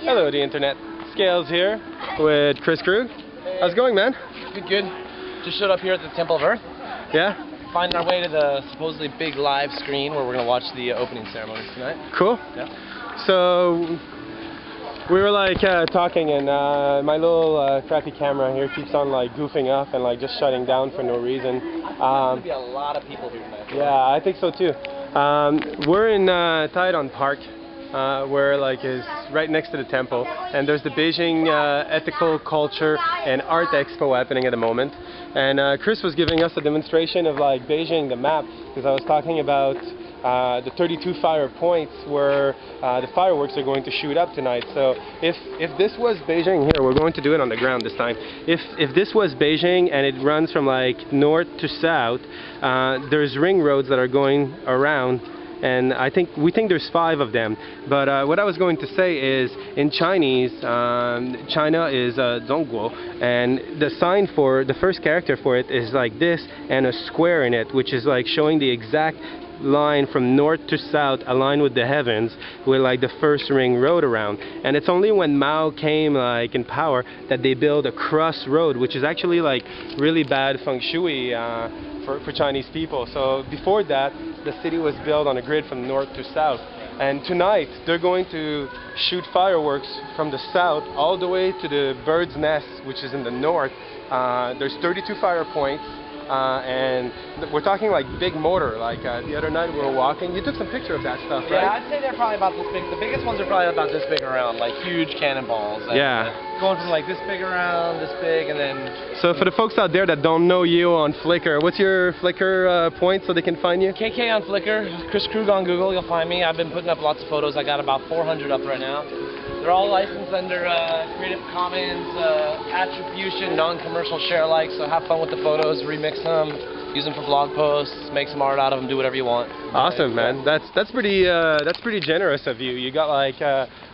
Hello, the internet. Scales here with Chris Krug. How's it going, man? Good, good. Just showed up here at the Temple of Earth. Yeah? Finding our way to the supposedly big live screen where we're going to watch the opening ceremonies tonight. Cool. Yeah. So, we were like talking, and my little crappy camera here keeps on like goofing up and like just shutting down for no reason. There's going to be a lot of people here tonight. Yeah, I think so too. We're in Ditan Park. Where like is right next to the temple, and there's the Beijing Ethical Culture and Art Expo happening at the moment. And Chris was giving us a demonstration of like Beijing, the map, because I was talking about the 32 fire points where the fireworks are going to shoot up tonight. So if this was Beijing, here we're going to do it on the ground this time. If this was Beijing and it runs from like north to south, there's ring roads that are going around. And we think there's 5 of them. But what I was going to say is, in Chinese, China is Zhongguo, and the sign for the first character for it is like this, and a square in it, which is like showing the exact line from north to south, aligned with the heavens, with like the first ring road around. And it's only when Mao came like in power that they built a cross road, which is actually like really bad feng shui for Chinese people. So before that, the city was built on a grid from north to south. And tonight, they're going to shoot fireworks from the south all the way to the bird's nest, which is in the north. There's 32 fire points. And we're talking like big motor. Like the other night we were walking. You took some picture of that stuff, right? Yeah, I'd say they're probably about this big. The biggest ones are probably about this big around, like huge cannonballs. Yeah. Going from like this big around, this big, and then... So for the folks out there that don't know you on Flickr, what's your Flickr point so they can find you? KK on Flickr, Chris Krug on Google, you'll find me. I've been putting up lots of photos. I got about 400 up right now. They're all licensed under Creative Commons, attribution, non-commercial share alike, so have fun with the photos, remix them, use them for blog posts, make some art out of them, do whatever you want. Awesome, man. That's pretty generous of you. You got like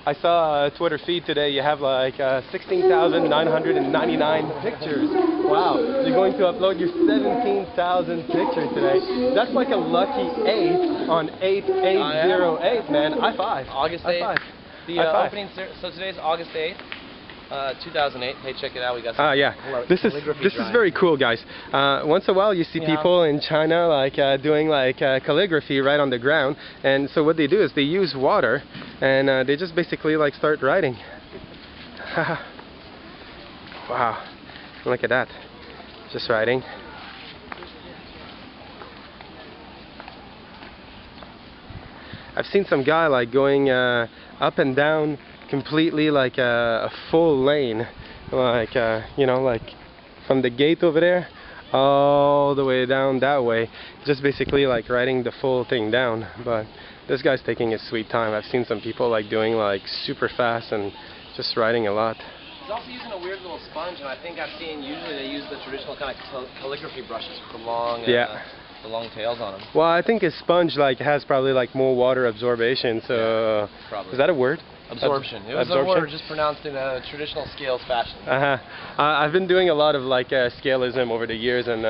I saw a Twitter feed today. You have like 16,999 pictures. Wow. You're going to upload your 17,000 pictures today. That's like a lucky 8 on 8808, man. High five. August 8th. High five. The opening, so today's August 8th, 2008. Hey, check it out. We got some yeah. This is very cool, guys. Once in a while, you see people in China like doing like calligraphy right on the ground, and so what they do is they use water, and they just basically like start writing. Wow! Look at that. Just writing. I've seen some guy like going up and down completely like a full lane, like you know, like from the gate over there all the way down that way, just basically like writing the full thing down. But this guy's taking his sweet time. I've seen some people like doing like super fast and just writing a lot. He's also using a weird little sponge, and I think I've seen usually they use the traditional kind of calligraphy brushes with the long the long tails on them. Well, I think his sponge like has probably like more water absorption, so probably. Is that a word? Absorption. It was a word just pronounced in a traditional scales fashion. I've been doing a lot of like scalism over the years, and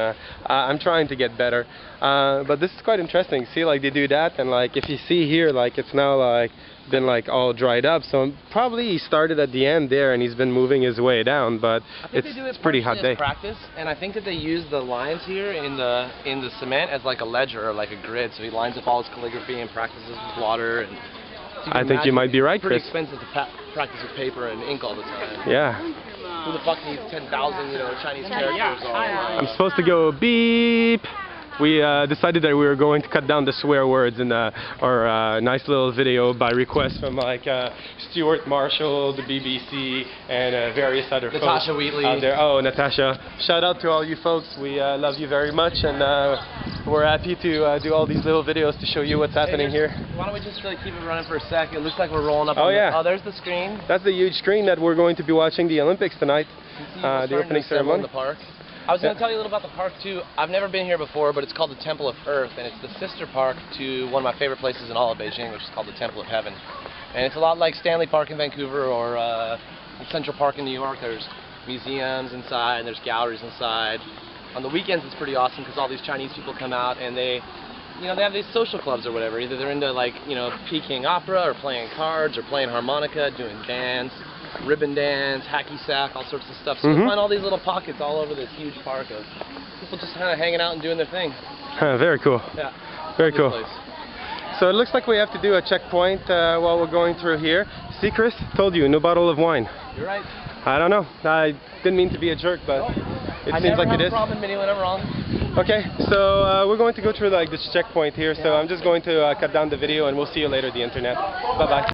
I'm trying to get better. But this is quite interesting. See, like they do that, and like if you see here, like it's now like been like all dried up. So probably he started at the end there, and he's been moving his way down. But it's pretty hot day. Practice, and I think that they use the lines here in the cement as like a ledger or like a grid. So he lines up all his calligraphy and practices with water and. I think you might be right, Chris. It's pretty expensive to practice with paper and ink all the time. Yeah. Who the fuck needs 10,000, Chinese characters all I'm supposed to go beep. We decided that we were going to cut down the swear words in our nice little video by request from like Stuart Marshall, the BBC, and various other folks Natasha Wheatley out there. Oh, Natasha! Shout out to all you folks. We love you very much, and we're happy to do all these little videos to show you what's happening here. Why don't we just really keep it running for a sec? It looks like we're rolling up. Oh yeah. Oh, there's the screen. That's the huge screen that we're going to be watching the Olympics tonight. The opening ceremony. In the park. I was going to tell you a little about the park too. I've never been here before, but it's called the Temple of Earth, and it's the sister park to one of my favorite places in all of Beijing, which is called the Temple of Heaven. And it's a lot like Stanley Park in Vancouver or Central Park in New York. There's museums inside, and there's galleries inside. On the weekends it's pretty awesome because all these Chinese people come out and they you know, they have these social clubs or whatever. Either they're into like, you know, Peking opera or playing cards or playing harmonica, doing dance, ribbon dance, hacky sack, all sorts of stuff. So you'll find all these little pockets all over this huge park of people just kind of hanging out and doing their thing. Very cool. Yeah. Very Good cool. place. So it looks like we have to do a checkpoint while we're going through here. See, Chris? Told you, no bottle of wine. You're right. I don't know. I didn't mean to be a jerk, but it seems like it is. I never have a problem admitting when I'm wrong. Okay, so we're going to go through like this checkpoint here. So I'm just going to cut down the video, and we'll see you later, the internet. Bye-bye.